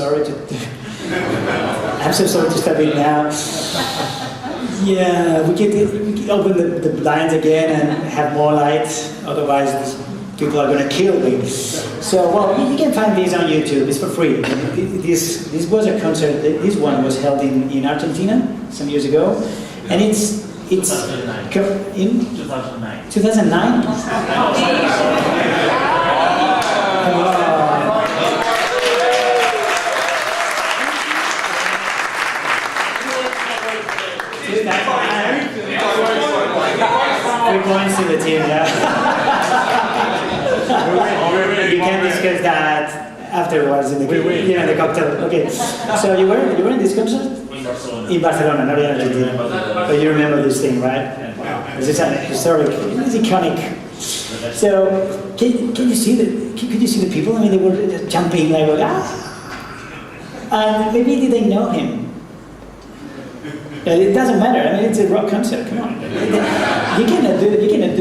sorry to I'm so sorry to step in now. Yeah, we can open the blinds again and have more light, otherwise people are going to kill me. So, well, you can find these on YouTube, it's for free. This was a concert, this one was held in Argentina some years ago, and it's 2009. In 2009? 2009? We're going to the team, yeah. You can discuss that afterwards in the cocktail. Okay. So you were in this concert? In Barcelona, not in Argentina. But you remember this thing, right? Wow. This is a historic, it's iconic. So could you see the people? I mean, they were jumping like, and maybe they know him. It doesn't matter. I mean, it's a rock concert. Come on. You cannot do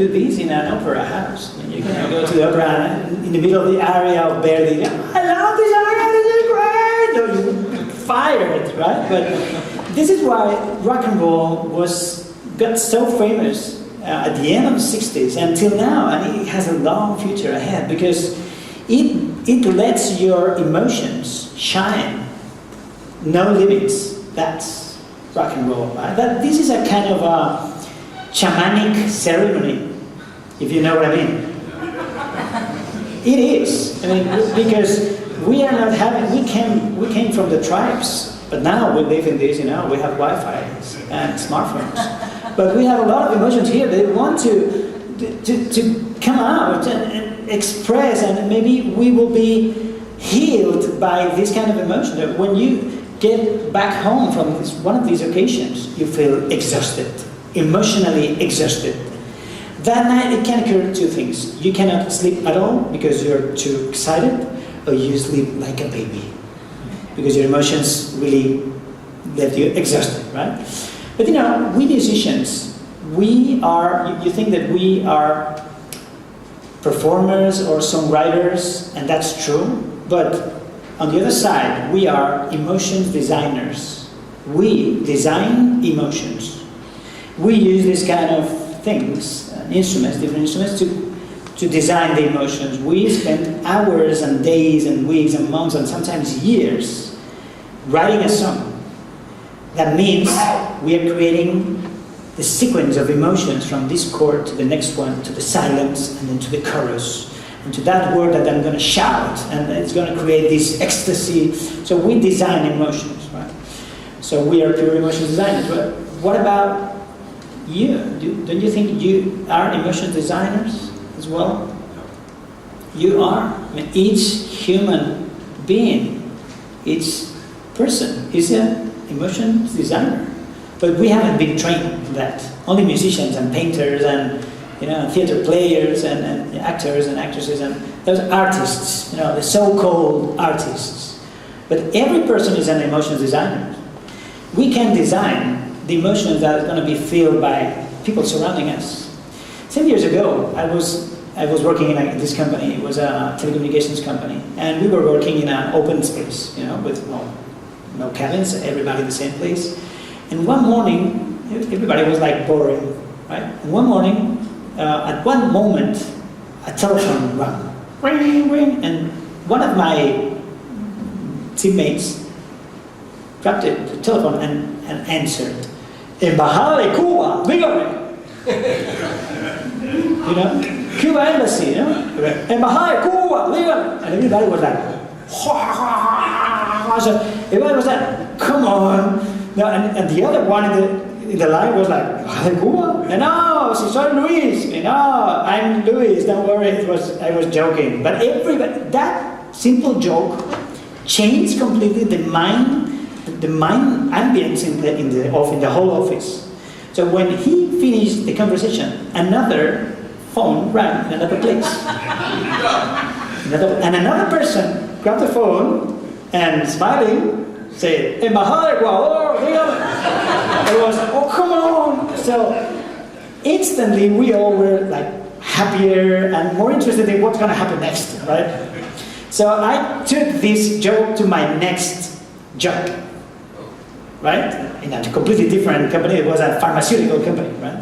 this in an opera house. You cannot go to the opera in the middle of the aria of Verdi. I love this aria. This is great. No, you fired, right? But this is why rock and roll got so famous at the end of the '60s until now, and it has a long future ahead because it lets your emotions shine. No limits. That's rock and roll, right? This is a kind of a shamanic ceremony, if you know what I mean. It is. I mean, because we are not having. We came from the tribes, but now we live in this. We have Wi-Fi and smartphones, but we have a lot of emotions here. They want to come out and express, and maybe we will be healed by this kind of emotion. That when you get back home from one of these occasions, you feel exhausted, emotionally exhausted. That night it can occur two things. You cannot sleep at all because you're too excited, or you sleep like a baby because your emotions really left you exhausted, right? But we musicians, you think that we are performers or songwriters, and that's true, but on the other side, we are emotions designers. We design emotions. We use this kind of things, different instruments, to design the emotions. We spend hours and days and weeks and months and sometimes years writing a song. That means we are creating the sequence of emotions from this chord to the next one, to the silence, and then to the chorus. And to that word that I'm going to shout, and it's going to create this ecstasy. So we design emotions, right? So we are pure emotion designers. But what about you? Don't you think you are emotion designers as well? You are. I mean, each human being, each person is an emotion designer. But we haven't been trained in that. Only musicians and painters and theater players and actors and actresses and those artists, the so-called artists. But every person is an emotions designer. We can design the emotions that are going to be felt by people surrounding us. Some years ago, I was working in this company. It was a telecommunications company, and we were working in an open space, with no cabins, everybody in the same place. And one morning, everybody was like boring, right? And one morning, at one moment, a telephone rang, ring, ring, and one of my teammates grabbed the telephone and answered. Embajada de Cuba, dígame. Cuba embassy, Embajada de Cuba, dígame. And everybody was like, so everybody was like, come on. No, and the other one in the line was like, Embajada de Cuba? No, si soy Luis. No, I'm Luis, don't worry, I was joking. But that simple joke changed completely the mind ambience in the whole office. So when he finished the conversation, another phone rang in another place. And another person grabbed the phone and smiling said, Embajada de Ecuador, dígame. It was, oh, come on. So instantly we all were like happier and more interested in what's going to happen next, right? So I took this job to my next job, right? In a completely different company. It was a pharmaceutical company, right?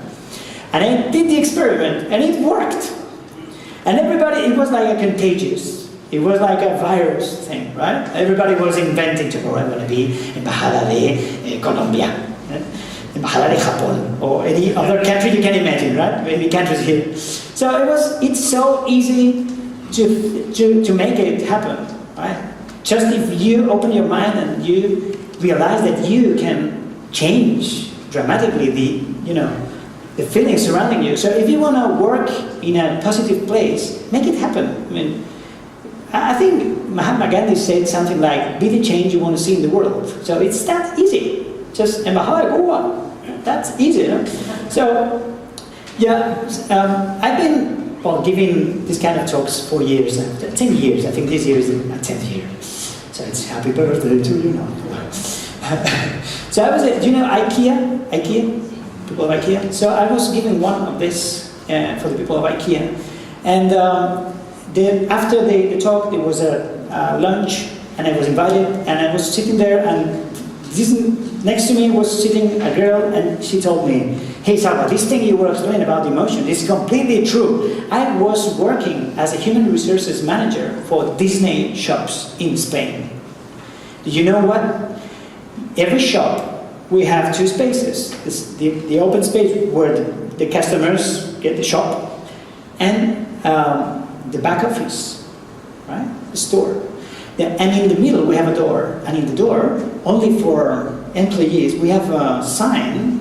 And I did the experiment, and it worked. And everybody, it was like a contagious. It was like a virus thing, right? Everybody was inventing to, I'm going to be Embajada de Colombia, right? Embajada de Japón, or any other country you can imagine, right? Many countries here. So it's so easy to make it happen, right? Just if you open your mind and you realize that you can change dramatically the feelings surrounding you. So if you want to work in a positive place, make it happen. I mean, I think Mahatma Gandhi said something like, be the change you want to see in the world. So it's that easy. Just embajada, go on. That's easy. No? So, yeah, I've been giving this kind of talks for years, 10 years. I think this year is my 10th year. So it's happy birthday to you now. So I was at, IKEA? People of IKEA. So I was giving one of this for the people of IKEA. And then after the talk, there was a lunch, and I was invited, and I was sitting there, and next to me was sitting a girl, and she told me, hey Salva, this thing you were explaining about emotion is completely true. I was working as a human resources manager for Disney shops in Spain. Do you know what? Every shop, we have two spaces. The open space where the customers get the shop, and the back office, right? The store. And in the middle, we have a door. And in the door, only for employees, we have a sign,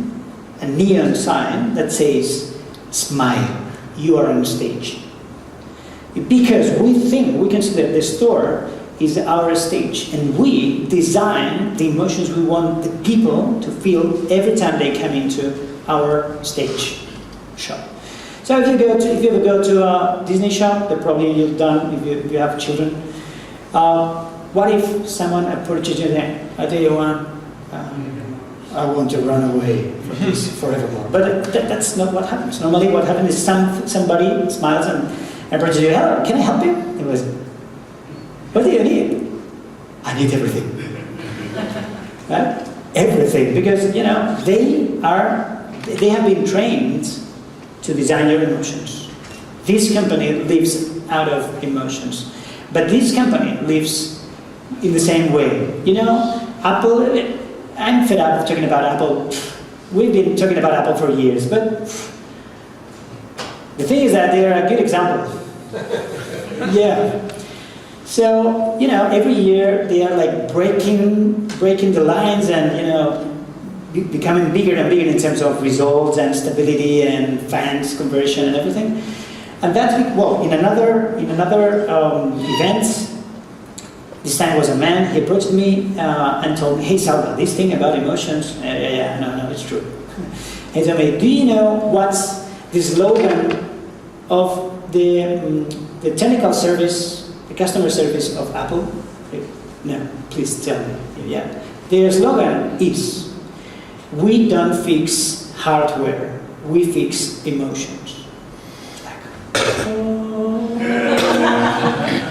a neon sign that says, smile, you are on stage. Because we consider the store is our stage, and we design the emotions we want the people to feel every time they come into our stage shop. So if you ever go to a Disney shop, that probably you've done if you have children. What if someone approaches you there? I tell you what, I want to run away from this forevermore. But that's not what happens. Normally, what happens is somebody smiles and approaches you. Hello, can I help you? It was, what do you need? I need everything. Right? Everything, because they have been trained to design your emotions. This company lives out of emotions, but this company lives in the same way. Apple. I'm fed up of talking about Apple. We've been talking about Apple for years, but the thing is that they're a good example. Yeah. So, every year they are like breaking the lines and, becoming bigger and bigger in terms of results and stability and fans conversion and everything. And that's, in another event, this time was a man, he approached me and told me, hey Salva, this thing about emotions, no, it's true. He told me, do you know what's the slogan of the technical service, the customer service of Apple? No, please tell me. Yeah. Their slogan is, we don't fix hardware, we fix emotions.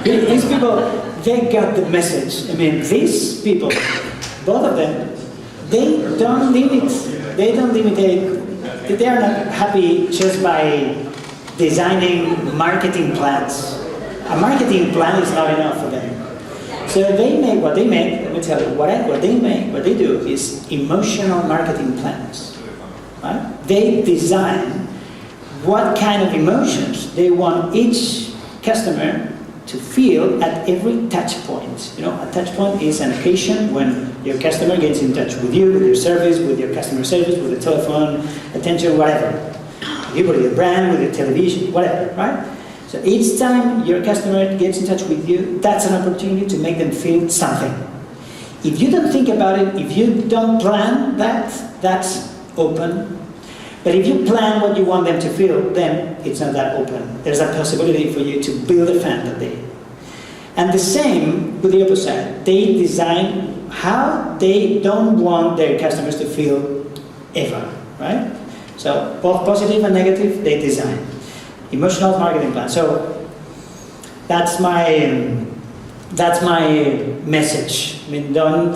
These people, they got the message. I mean, these people, both of them, they don't limit. They are not happy just by designing marketing plans. A marketing plan is not enough for them. So they make what they make. Let me tell you, what they do is emotional marketing plans. Right? They design what kind of emotions they want each customer to feel at every touch point. A touch point is an occasion when your customer gets in touch with you, with your service, with your customer service, with the telephone, attention, whatever. With your brand, with your television, whatever, right? So each time your customer gets in touch with you, that's an opportunity to make them feel something. If you don't think about it, if you don't plan that, that's open. But if you plan what you want them to feel, then it's not that open. There's a possibility for you to build a fan that day. And the same with the opposite. They design how they don't want their customers to feel ever, right? So both positive and negative, they design. Emotional marketing plan. So that's my That's my message. I mean, don't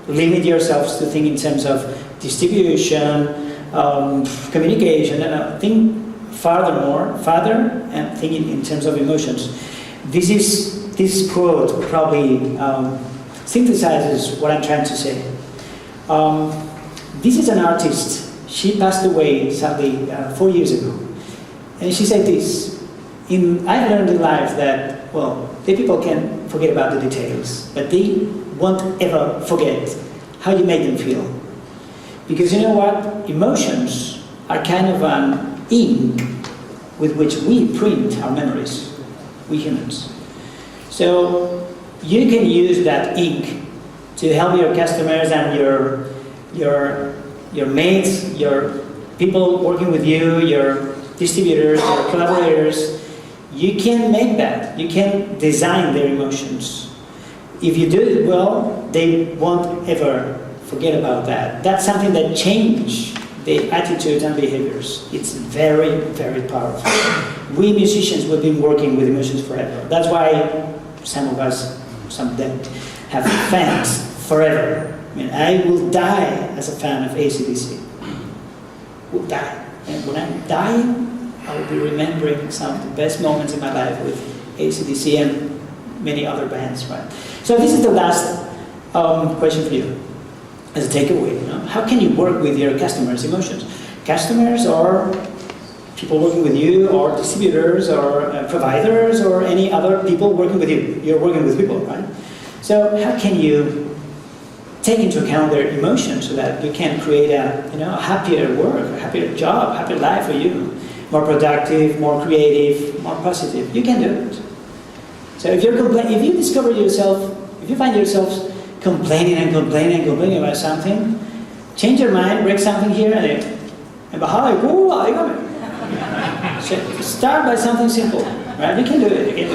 limit yourselves to think in terms of distribution, communication, and think farther, and think in terms of emotions. This quote probably synthesizes what I'm trying to say. This is an artist. She passed away sadly 4 years ago, and she said this. I've learned in life that, well, the people can forget about the details, but they won't ever forget how you make them feel. Because you know what? Emotions are kind of an ink with which we print our memories, we humans. So you can use that ink to help your customers and your mates, your people working with you, your distributors, your collaborators. You can make that. You can design their emotions. If you do it well, they won't ever forget about that. That's something that changes the attitudes and behaviors. It's very, very powerful. We musicians, we've been working with emotions forever. That's why some of them, have fans forever. I mean, I will die as a fan of AC/DC. Will die. And when I'm dying, I will be remembering some of the best moments in my life with AC/DC and many other bands, right? So this is the last question for you, as a takeaway. How can you work with your customers' emotions? Customers or people working with you, or distributors, or providers, or any other people working with you. You're working with people, right? So how can you take into account their emotions so that you can create a happier work, a happier job, happier life for you? More productive, more creative, more positive. You can do it. So if you find yourself complaining about something, change your mind, break something here and so start by something simple, right? You can do it.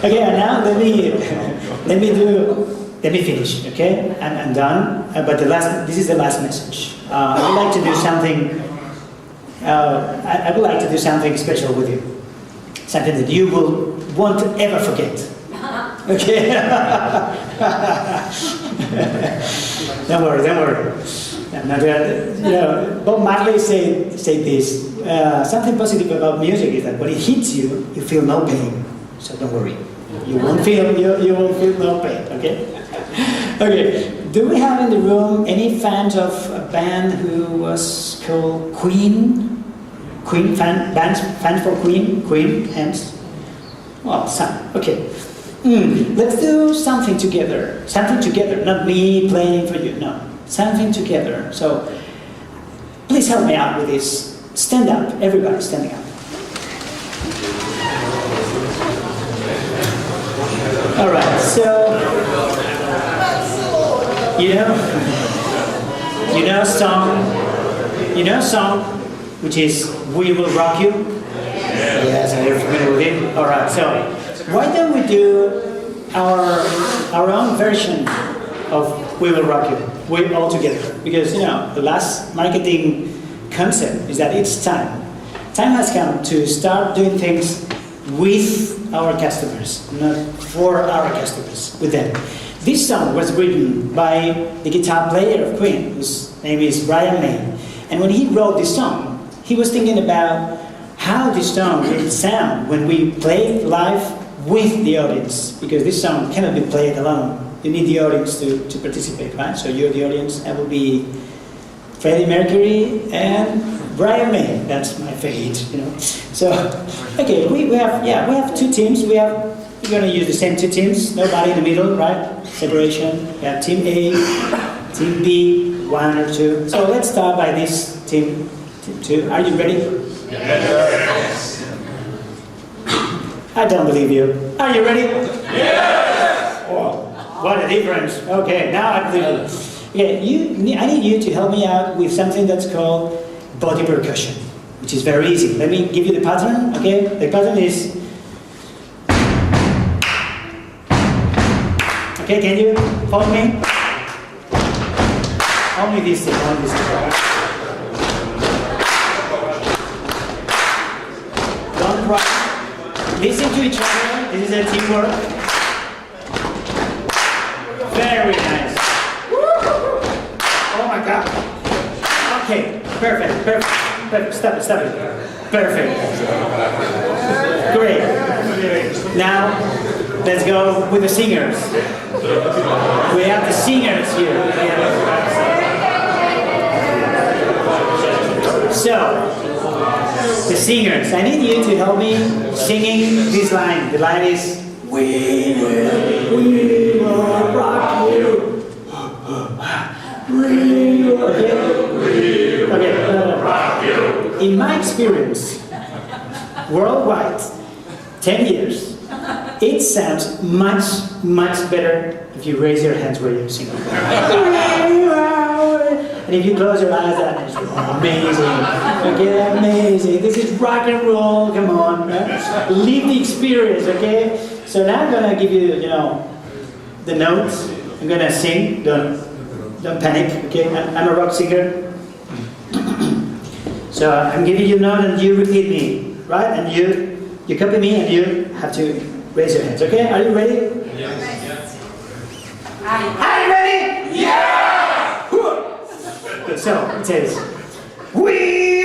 Okay, and now let me finish. Okay, I'm done. But this is the last message. I would like to do something. I would like to do something special with you. Something that you won't ever forget. Okay? Don't worry. Bob Marley said this. Something positive about music is that when it hits you, you feel no pain. So don't worry. You won't feel no pain. Okay? Okay. Do we have in the room any fans of a band who was called Queen? Fans for Queen? Queen, hands? Well, some. Okay. Let's do something together. Something together, not me playing for you, no. Something together. So, please help me out with this. Stand up, everybody standing up. All right, so, you know a song which is "We Will Rock You." Yes, you're familiar with it. All right, so why don't we do our own version of "We Will Rock You"? We all together, because the last marketing concept is that it's time. Time has come to start doing things with our customers, not for our customers, with them. This song was written by the guitar player of Queen, whose name is Brian May. And when he wrote this song, he was thinking about how this song will sound when we play it live with the audience, because this song cannot be played alone. You need the audience to participate, right? So you're the audience. I will be Freddie Mercury and Brian May. That's my favorite, So, okay, we have two teams. We're going to use the same two teams. Nobody in the middle, right? Separation. We have Team A, Team B, 1 or 2. So let's start by this team 2. Are you ready? Yes. I don't believe you. Are you ready? Yes. Oh, what a difference. Okay, now I believe you. Okay, I need you to help me out with something that's called body percussion, which is very easy. Let me give you the pattern, okay? The pattern is... Okay, can you follow me? Only this thing, Don't cry. Listen to each other. This is a teamwork. Perfect, perfect, perfect. Stop it, stop it. Perfect. Great. Now, let's go with the singers. We have the singers here. So, the singers, I need you to help me singing this line. The line is, we will rock you. Okay. Rock you. In my experience, worldwide, 10 years, it sounds much, much better if you raise your hands when you're singing. And if you close your eyes, that is amazing. Okay, amazing. This is rock and roll. Come on, right? Live the experience. Okay. So now I'm gonna give you, the notes. I'm gonna sing. Don't panic. Okay. I'm a rock singer. So I'm giving you a note, and you repeat me, right? And you copy me, and you have to raise your hands. Okay. Are you ready? Yes. Are you ready? Yeah! So it says, we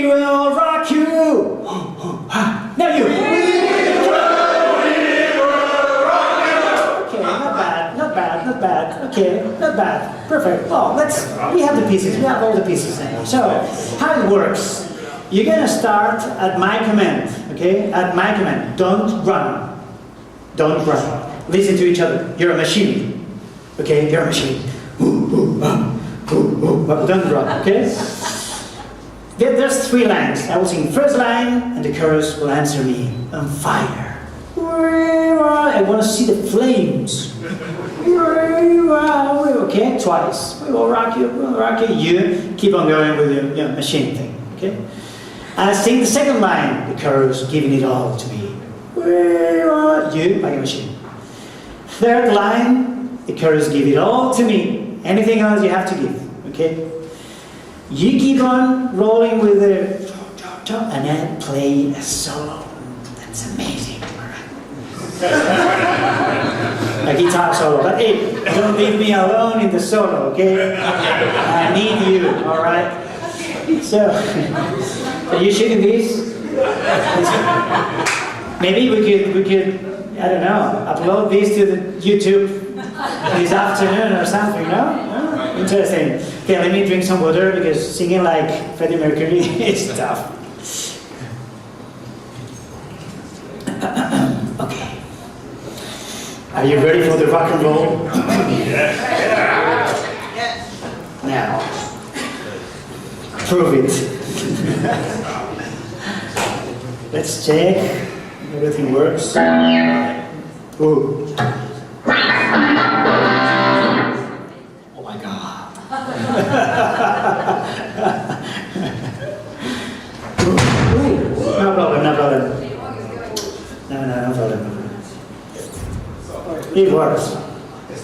will rock you. Now you. We will rock you. Okay, not bad. Okay, not bad. Perfect. Well, we have the pieces. We have all the pieces now. So how it works? You're gonna start at my command. Okay, at my command. Don't run. Don't run. Listen to each other. You're a machine. Okay, you're a machine. Don't run, okay? There's 3 lines. I will sing the first line, and the chorus will answer me. On fire. I want to see the flames. Okay, twice. We will rock you, we will rock you. You keep on going with your machine thing, okay? I sing the second line, the chorus giving it all to me. You, like a machine. Third line, the chorus give it all to me. Anything else you have to give, okay? You keep on rolling with the and then play a solo. That's amazing. A guitar solo, but hey, don't leave me alone in the solo, okay? I need you, all right? So, are you shooting these? Maybe we could, I don't know, upload these to the YouTube this afternoon or something, no? Interesting. Okay, let me drink some water because singing like Freddie Mercury is tough. Okay. Are you ready for the rock and roll? Yes. Now, prove it. Let's check. Everything works. Ooh. Oh my God. Ooh. No problem. No problem. It works. We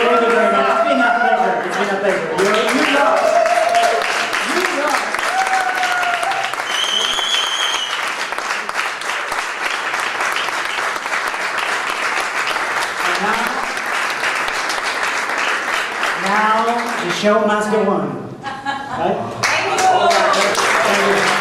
Thank you very much. It's been a pleasure. It's been a pleasure. You rock. You rock. And now the show must go on. Right? Thank you. Thank you.